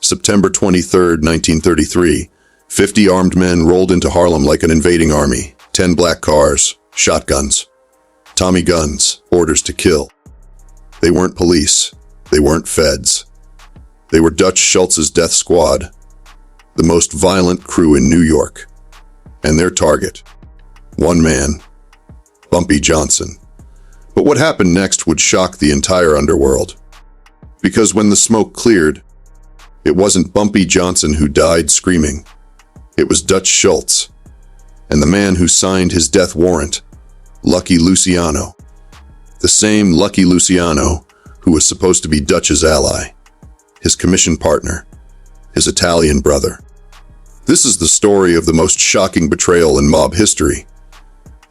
September 23, 1933, 50 armed men rolled into Harlem like an invading army. 10 black cars, shotguns, Tommy guns, orders to kill. They weren't police. They weren't feds. They were Dutch Schultz's death squad, the most violent crew in New York. And their target, one man, Bumpy Johnson. But what happened next would shock the entire underworld. Because when the smoke cleared, it wasn't Bumpy Johnson who died screaming. It was Dutch Schultz, and the man who signed his death warrant, Lucky Luciano. The same Lucky Luciano who was supposed to be Dutch's ally, his commission partner, his Italian brother. This is the story of the most shocking betrayal in mob history.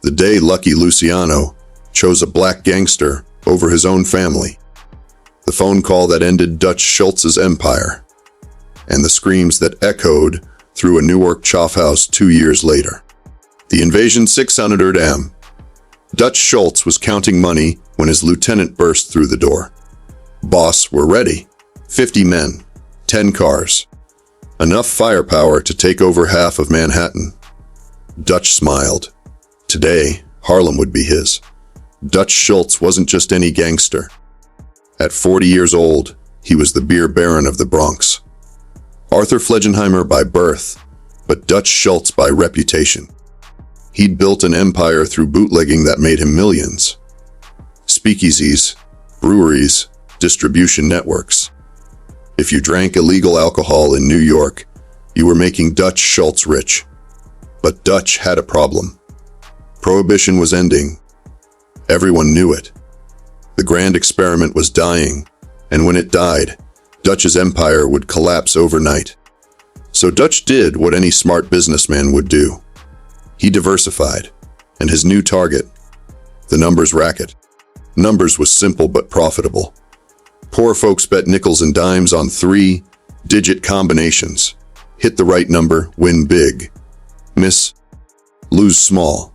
The day Lucky Luciano chose a black gangster over his own family. The phone call that ended Dutch Schultz's empire. And the screams that echoed through a Newark choff house 2 years later. The invasion 600 am. Dutch Schultz was counting money when his lieutenant burst through the door. Boss, we're ready. 50 men, 10 cars. Enough firepower to take over half of Manhattan. Dutch smiled. Today, Harlem would be his. Dutch Schultz wasn't just any gangster. At 40 years old, he was the beer baron of the Bronx. Arthur Flegenheimer by birth, but Dutch Schultz by reputation. He'd built an empire through bootlegging that made him millions. Speakeasies, breweries, distribution networks. If you drank illegal alcohol in New York, you were making Dutch Schultz rich. But Dutch had a problem. Prohibition was ending. Everyone knew it. The grand experiment was dying, and when it died, Dutch's empire would collapse overnight. So Dutch did what any smart businessman would do. He diversified, and his new target, the numbers racket. Numbers was simple but profitable. Poor folks bet nickels and dimes on 3-digit combinations. Hit the right number, win big. Miss, lose small.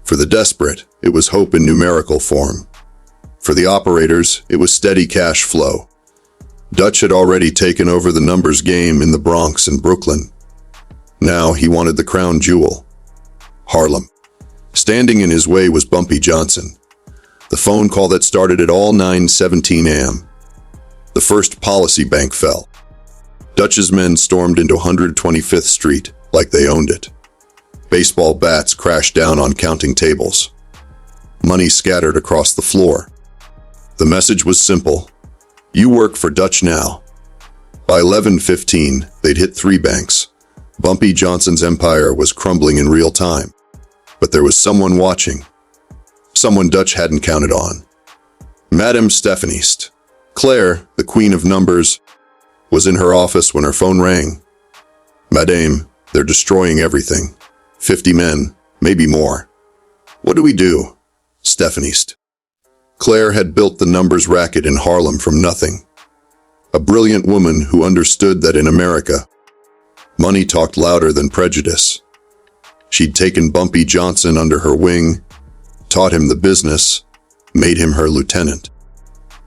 For the desperate, it was hope in numerical form. For the operators, it was steady cash flow. Dutch had already taken over the numbers game in the Bronx and Brooklyn. Now he wanted the crown jewel. Harlem. Standing in his way was Bumpy Johnson. The phone call that started at all 9:17 am. The first policy bank fell. Dutch's men stormed into 125th Street like they owned it. Baseball bats crashed down on counting tables. Money scattered across the floor. The message was simple. You work for Dutch now. By 11:15, they'd hit 3 banks. Bumpy Johnson's empire was crumbling in real time. But there was someone watching. Someone Dutch hadn't counted on. Madame Stephanist. Claire, the queen of numbers, was in her office when her phone rang. Madame, they're destroying everything. 50 men, maybe more. What do we do? Stephanist. Claire had built the numbers racket in Harlem from nothing. A brilliant woman who understood that in America, money talked louder than prejudice. She'd taken Bumpy Johnson under her wing, taught him the business, made him her lieutenant.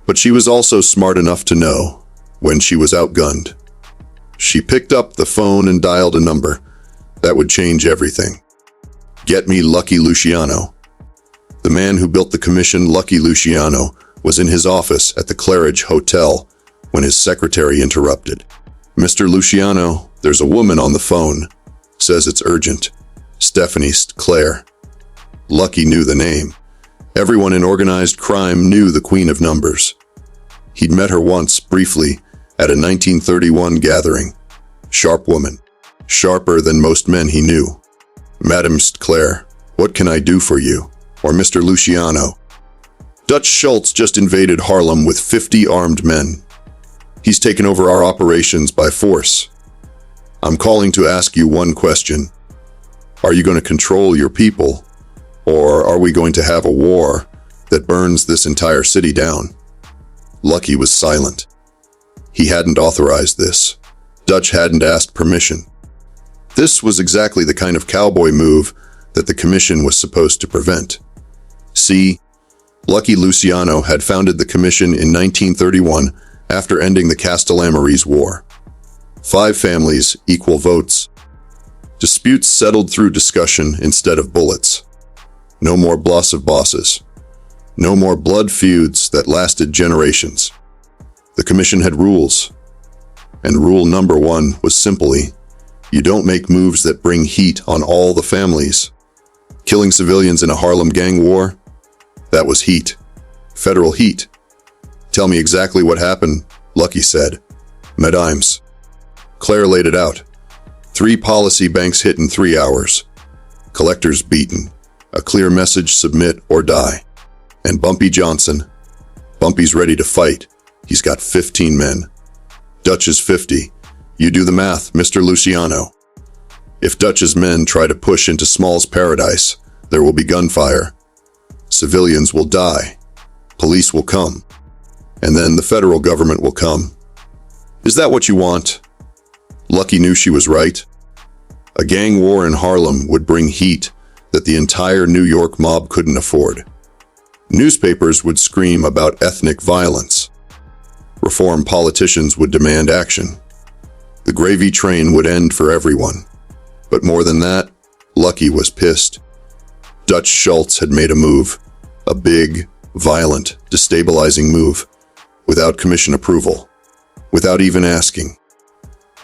But she was also smart enough to know when she was outgunned. She picked up the phone and dialed a number that would change everything. Get me Lucky Luciano. The man who built the commission, Lucky Luciano, was in his office at the Claridge Hotel when his secretary interrupted. Mr. Luciano, there's a woman on the phone. Says it's urgent. Stephanist, Claire. Lucky knew the name. Everyone in organized crime knew the queen of numbers. He'd met her once, briefly, at a 1931 gathering. Sharp woman. Sharper than most men he knew. Madame Claire, what can I do for you? Or Mr. Luciano? Dutch Schultz just invaded Harlem with 50 armed men. He's taken over our operations by force. I'm calling to ask you one question. Are you going to control your people? Or are we going to have a war that burns this entire city down? Lucky was silent. He hadn't authorized this. Dutch hadn't asked permission. This was exactly the kind of cowboy move that the commission was supposed to prevent. See, Lucky Luciano had founded the commission in 1931 after ending the Castellamarese War. 5 families, equal votes. Disputes settled through discussion instead of bullets. No more boss of bosses. No more blood feuds that lasted generations. The commission had rules. And rule number 1 was simply, you don't make moves that bring heat on all the families. Killing civilians in a Harlem gang war? That was heat. Federal heat. Tell me exactly what happened, Lucky said. Medimes. Claire laid it out. 3 policy banks hit in 3 hours. Collectors beaten. A clear message: submit or die. And Bumpy Johnson. Bumpy's ready to fight. He's got 15 men. Dutch is 50. You do the math, Mr. Luciano. If Dutch's men try to push into Small's paradise, there will be gunfire. Civilians will die. Police will come. And then the federal government will come. Is that what you want? Lucky knew she was right. A gang war in Harlem would bring heat that the entire New York mob couldn't afford. Newspapers would scream about ethnic violence. Reform politicians would demand action. The gravy train would end for everyone. But more than that, Lucky was pissed. Dutch Schultz had made a move. A big, violent, destabilizing move. Without commission approval. Without even asking.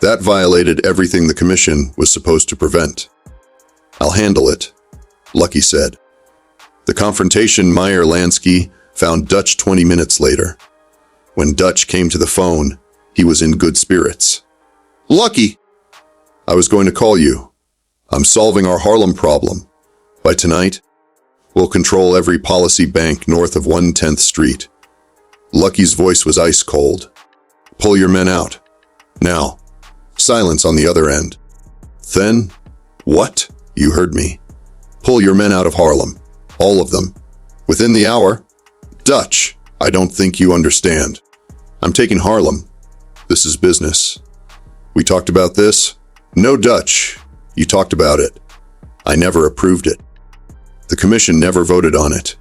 That violated everything the commission was supposed to prevent. I'll handle it, Lucky said. The confrontation Meyer Lansky found Dutch 20 minutes later. When Dutch came to the phone, he was in good spirits. Lucky! I was going to call you. I'm solving our Harlem problem. By tonight, we'll control every policy bank north of 110th Street. Lucky's voice was ice cold. Pull your men out. Now. Silence on the other end. Then? What? You heard me. Pull your men out of Harlem. All of them. Within the hour. Dutch, I don't think you understand. I'm taking Harlem. This is business. We talked about this? No, Dutch. You talked about it. I never approved it. The commission never voted on it.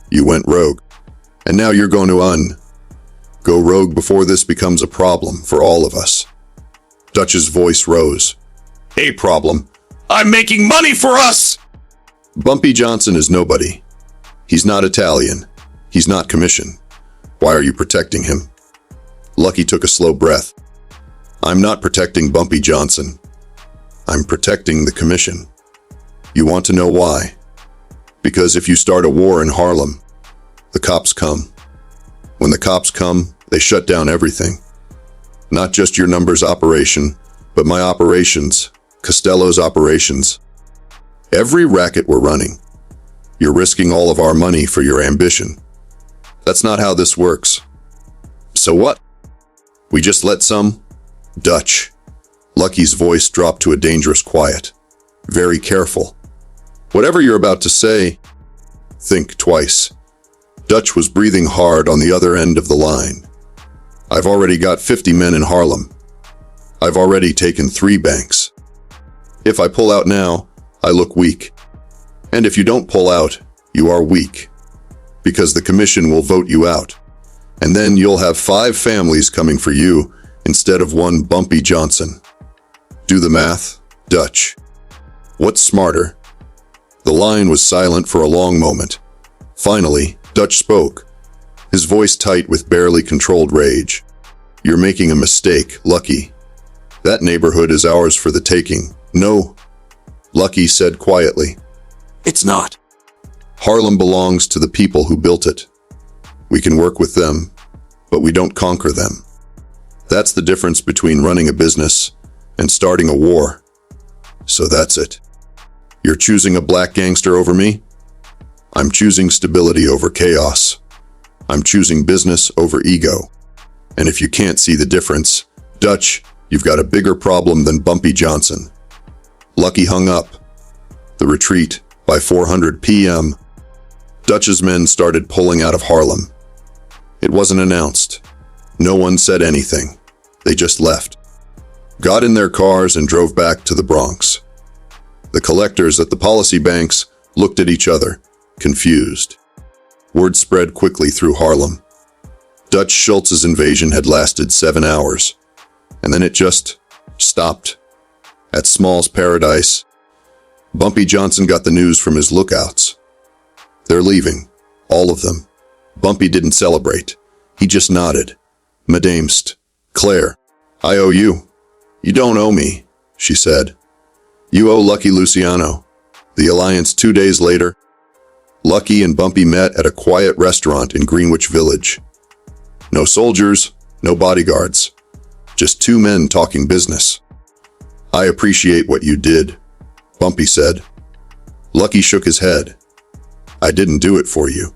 You went rogue. And now you're going to go rogue before this becomes a problem for all of us. Dutch's voice rose. A problem? I'm making money for us! Bumpy Johnson is nobody. He's not Italian. He's not commission. Why are you protecting him? Lucky took a slow breath. I'm not protecting Bumpy Johnson. I'm protecting the commission. You want to know why? Because if you start a war in Harlem, the cops come. When the cops come, they shut down everything. Not just your numbers operation, but my operations, Costello's operations. Every racket we're running. You're risking all of our money for your ambition. That's not how this works. So what? We just let some? Dutch. Lucky's voice dropped to a dangerous quiet. Very careful. Whatever you're about to say, think twice. Dutch was breathing hard on the other end of the line. I've already got 50 men in Harlem. I've already taken 3 banks. If I pull out now, I look weak. And if you don't pull out, you are weak. Because the commission will vote you out. And then you'll have 5 families coming for you instead of 1 Bumpy Johnson. Do the math, Dutch. What's smarter? The line was silent for a long moment. Finally, Dutch spoke. His voice tight with barely controlled rage. You're making a mistake, Lucky. That neighborhood is ours for the taking. No, Lucky said quietly. It's not. Harlem belongs to the people who built it. We can work with them, but we don't conquer them. That's the difference between running a business and starting a war. So that's it. You're choosing a black gangster over me? I'm choosing stability over chaos. I'm choosing business over ego. And if you can't see the difference, Dutch, you've got a bigger problem than Bumpy Johnson. Lucky hung up. The retreat, by 400 p.m., Dutch's men started pulling out of Harlem. It wasn't announced. No one said anything. They just left. Got in their cars and drove back to the Bronx. The collectors at the policy banks looked at each other, confused. Word spread quickly through Harlem. Dutch Schultz's invasion had lasted 7 hours, and then it just stopped. At Small's Paradise, Bumpy Johnson got the news from his lookouts. They're leaving. All of them. Bumpy didn't celebrate. He just nodded. Madamest. Claire. I owe you. You don't owe me, she said. You owe Lucky Luciano. The alliance 2 days later. Lucky and Bumpy met at a quiet restaurant in Greenwich Village. No soldiers, no bodyguards. Just two men talking business. I appreciate what you did, Bumpy said. Lucky shook his head. I didn't do it for you.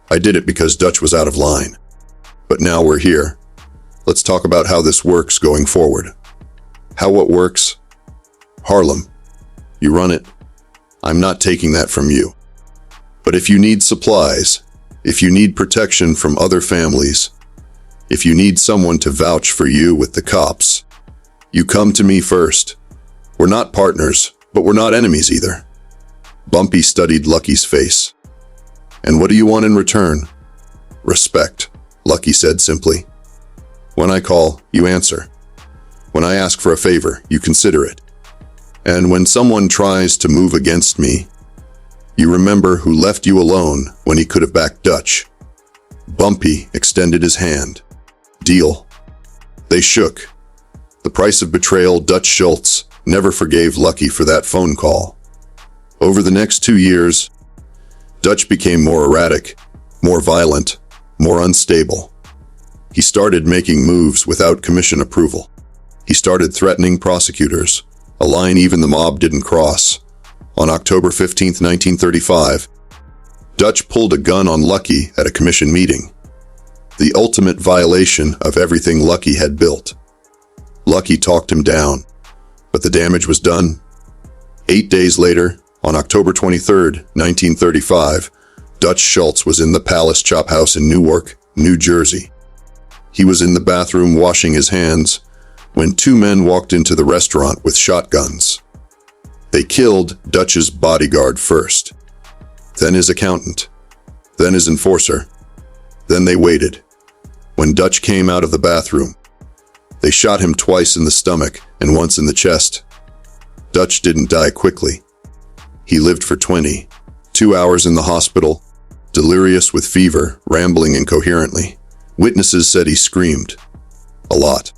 I did it because Dutch was out of line. But now we're here. Let's talk about how this works going forward. How what works? Harlem. You run it. I'm not taking that from you. But if you need supplies, if you need protection from other families, if you need someone to vouch for you with the cops, you come to me first. We're not partners, but we're not enemies either. Bumpy studied Lucky's face. And what do you want in return? Respect, Lucky said simply. When I call, you answer. When I ask for a favor, you consider it. And when someone tries to move against me, you remember who left you alone when he could have backed Dutch. Bumpy extended his hand. Deal. They shook. The price of betrayal, Dutch Schultz never forgave Lucky for that phone call. Over the next 2 years, Dutch became more erratic, more violent, more unstable. He started making moves without commission approval. He started threatening prosecutors, a line even the mob didn't cross. On October 15, 1935, Dutch pulled a gun on Lucky at a commission meeting. The ultimate violation of everything Lucky had built. Lucky talked him down, but the damage was done. 8 days later, on October 23, 1935, Dutch Schultz was in the Palace Chop House in Newark, New Jersey. He was in the bathroom washing his hands when two men walked into the restaurant with shotguns. They killed Dutch's bodyguard first, then his accountant, then his enforcer. Then they waited. When Dutch came out of the bathroom, they shot him twice in the stomach and once in the chest. Dutch didn't die quickly. He lived for 22 hours in the hospital, delirious with fever, rambling incoherently. Witnesses said he screamed. A lot.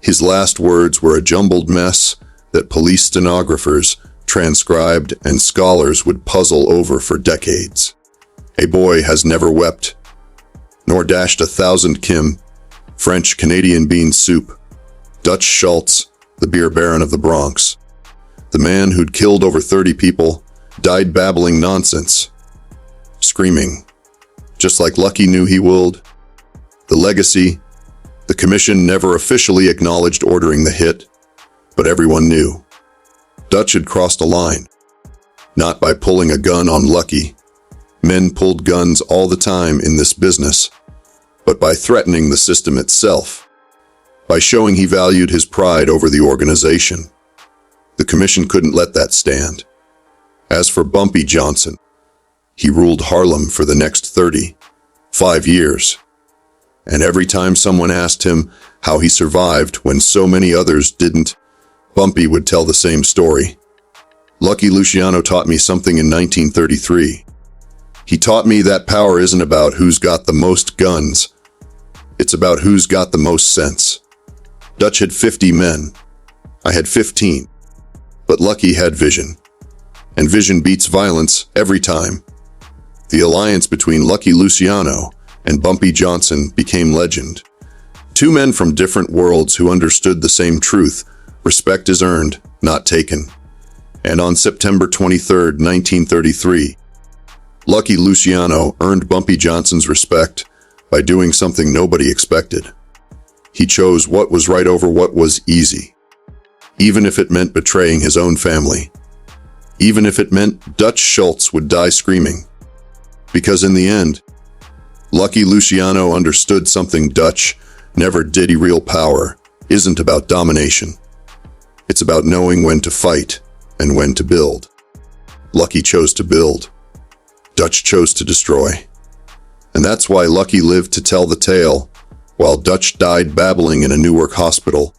His last words were a jumbled mess that police stenographers transcribed and scholars would puzzle over for decades. A boy has never wept, nor dashed 1,000 Kim, French Canadian bean soup. Dutch Schultz, the beer baron of the Bronx. The man who'd killed over 30 people, died babbling nonsense, screaming, just like Lucky knew he would. The legacy, the commission never officially acknowledged ordering the hit, but everyone knew. Dutch had crossed a line. Not by pulling a gun on Lucky. Men pulled guns all the time in this business, but by threatening the system itself, by showing he valued his pride over the organization. The commission couldn't let that stand. As for Bumpy Johnson, he ruled Harlem for the next 35 years. And every time someone asked him how he survived when so many others didn't, Bumpy would tell the same story. Lucky Luciano taught me something in 1933. He taught me that power isn't about who's got the most guns. It's about who's got the most sense. Dutch had 50 men. I had 15. But Lucky had vision. And vision beats violence every time. The alliance between Lucky Luciano and Bumpy Johnson became legend. Two men from different worlds who understood the same truth: respect is earned, not taken. And on September 23, 1933, Lucky Luciano earned Bumpy Johnson's respect by doing something nobody expected. He chose what was right over what was easy, even if it meant betraying his own family, even if it meant Dutch Schultz would die screaming. Because in the end, Lucky Luciano understood something Dutch never did. Real power isn't about domination. It's about knowing when to fight and when to build. Lucky chose to build. Dutch chose to destroy. And that's why Lucky lived to tell the tale, while Dutch died babbling in a Newark hospital.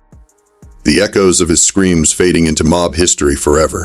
the echoes of his screams fading into mob history forever.